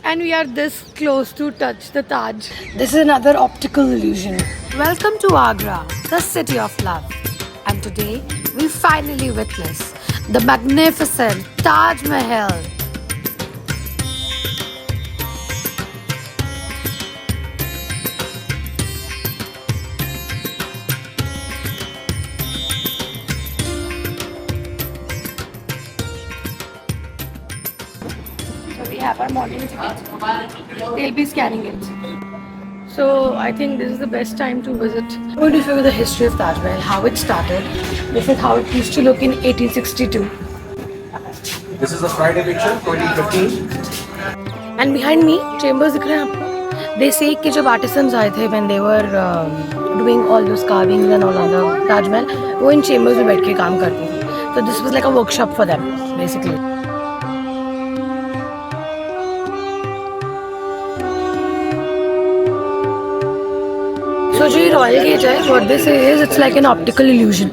And we are this close to touch the Taj. This is another optical illusion. Welcome to Agra, the city of love. And today, we finally witness the magnificent Taj Mahal. So we have our morning ticket. They'll be scanning it. So I think this is the best time to visit. I'm going to show you the history of Taj Mahal, how it started. This is how it used to look in 1862. This is a Friday picture, 2015. And behind me, chambers दिख रहे हैं आपको? They say कि जब artisans आए थे when they were doing all those carvings and all other Taj Mahal, वो इन chambers में बैठ के काम करते थे. So this was like a workshop for them, basically. So जो ये रॉयल गेट है, what they say is it's like an optical illusion.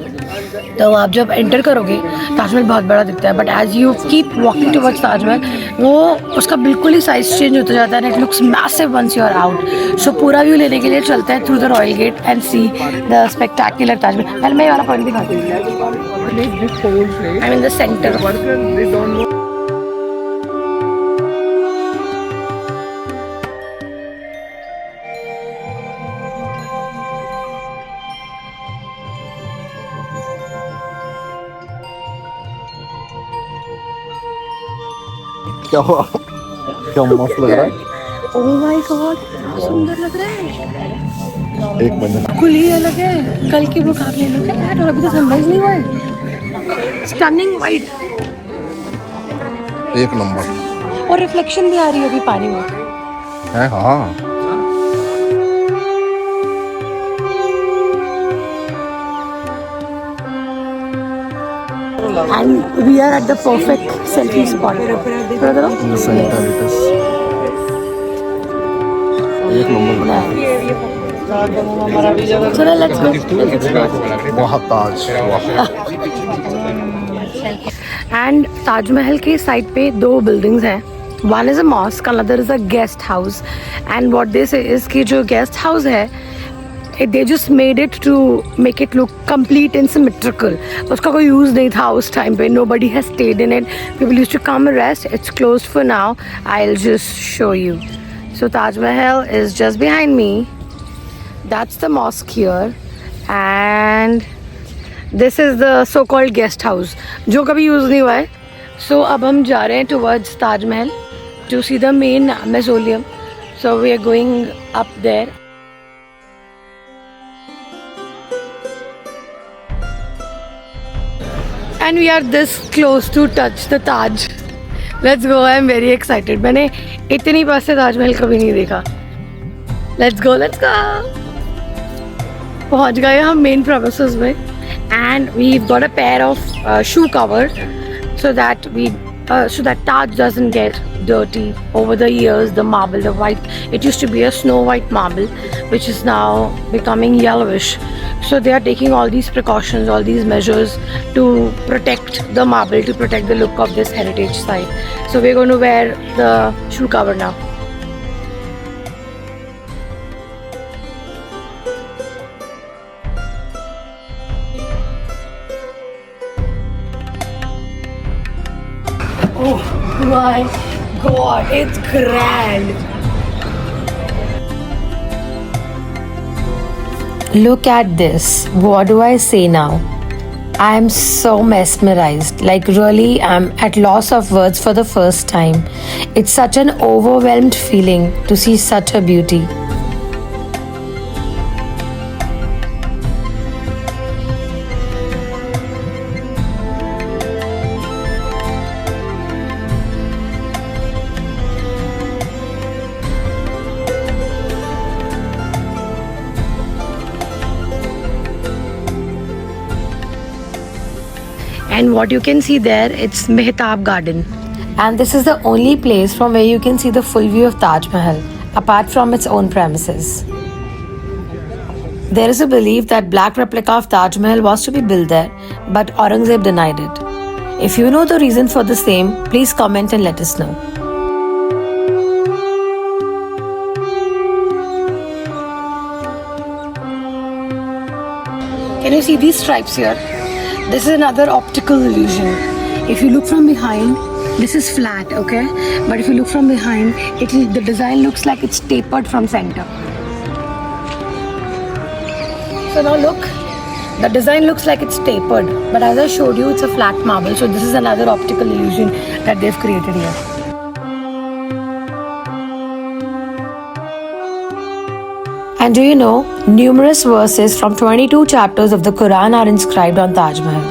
तो आप जब एंटर करोगे ताजमहल बहुत बड़ा दिखता है, but as you keep walking towards Taj Mahal वो उसका बिल्कुल ही साइज चेंज होता जाता है. It looks massive once you are out. So पूरा व्यू लेने के लिए चलते हैं through the royal gate and see the spectacular Taj Mahal. पहले मैं ये वाला पॉइंट दिखाती हूँ. I mean the centre. क्या हुआ? क्या मस्त लग रहा है? ओह माय गॉड, सुंदर लग रहा है. एक मिनट. बिल्कुल ही अलग है कल के मुकाबले. लोग यार, और अभी तो सनराइज नहीं हुआ है. Stunning white. एक नंबर. और रिफ्लेक्शन भी आ रही है अभी पानी में. है हाँ. And we are at the perfect selfie spot. एक number. So now let's go. बहुत ताज. And Taj Mahal के साइड पे दो buildings हैं. One is a mosque, another is a guest house. And what they say is कि जो guest house है, they just made it to make it look complete and symmetrical. उसका कोई use नहीं था उस time पे. Nobody has stayed in it. People used to come and rest. It's closed for now. I'll just show you. So Taj Mahal is just behind me. That's the mosque here. And this is the so-called guest house जो कभी use नहीं हुआ है. So अब हम जा रहे हैं towards Taj Mahal to see the main mausoleum. So we are going up there. And we are this close to touch the Taj. Let's go. I am very excited. मैंने इतनी पास से ताजमहल कभी नहीं देखा. Let's go. Let's go. पहुंच गए हम main premises में. And we've got a pair of shoe cover so that Taj doesn't get dirty. Over the years, the marble, the white, it used to be a snow white marble, which is now becoming yellowish. So they are taking all these precautions, all these measures to protect the marble, to protect the look of this heritage site. So we're going to wear the shoe cover now. Oh my god, it's grand. Look at this. What do I say now? I am so mesmerized. Like really, I'm at loss of words for the first time. It's such an overwhelmed feeling to see such a beauty. And what you can see there, it's Mehtab Garden. And this is the only place from where you can see the full view of Taj Mahal, apart from its own premises. There is a belief that black replica of Taj Mahal was to be built there, but Aurangzeb denied it. If you know the reason for the same, please comment and let us know. Can you see these stripes here? This is another optical illusion. If you look from behind, this is flat, okay? But if you look from behind, the design looks like it's tapered from center. So now look, the design looks like it's tapered, but as I showed you, it's a flat marble. So this is another optical illusion that they've created here. And do you know, numerous verses from 22 chapters of the Quran are inscribed on Taj Mahal.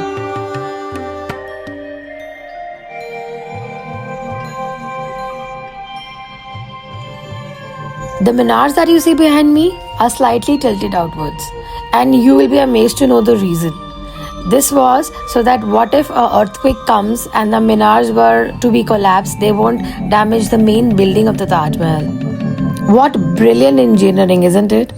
The minars that you see behind me are slightly tilted outwards, and you will be amazed to know the reason. This was so that what if an earthquake comes and the minars were to be collapsed, they won't damage the main building of the Taj Mahal. What brilliant engineering, isn't it?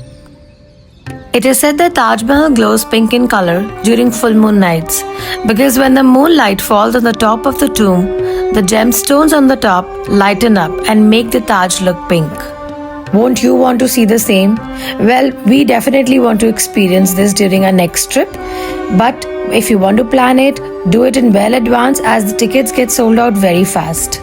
It is said that Taj Mahal glows pink in color during full moon nights because when the moonlight falls on the top of the tomb, the gemstones on the top lighten up and make the Taj look pink. Won't you want to see the same? Well, we definitely want to experience this during our next trip. But if you want to plan it, do it in well advance as the tickets get sold out very fast.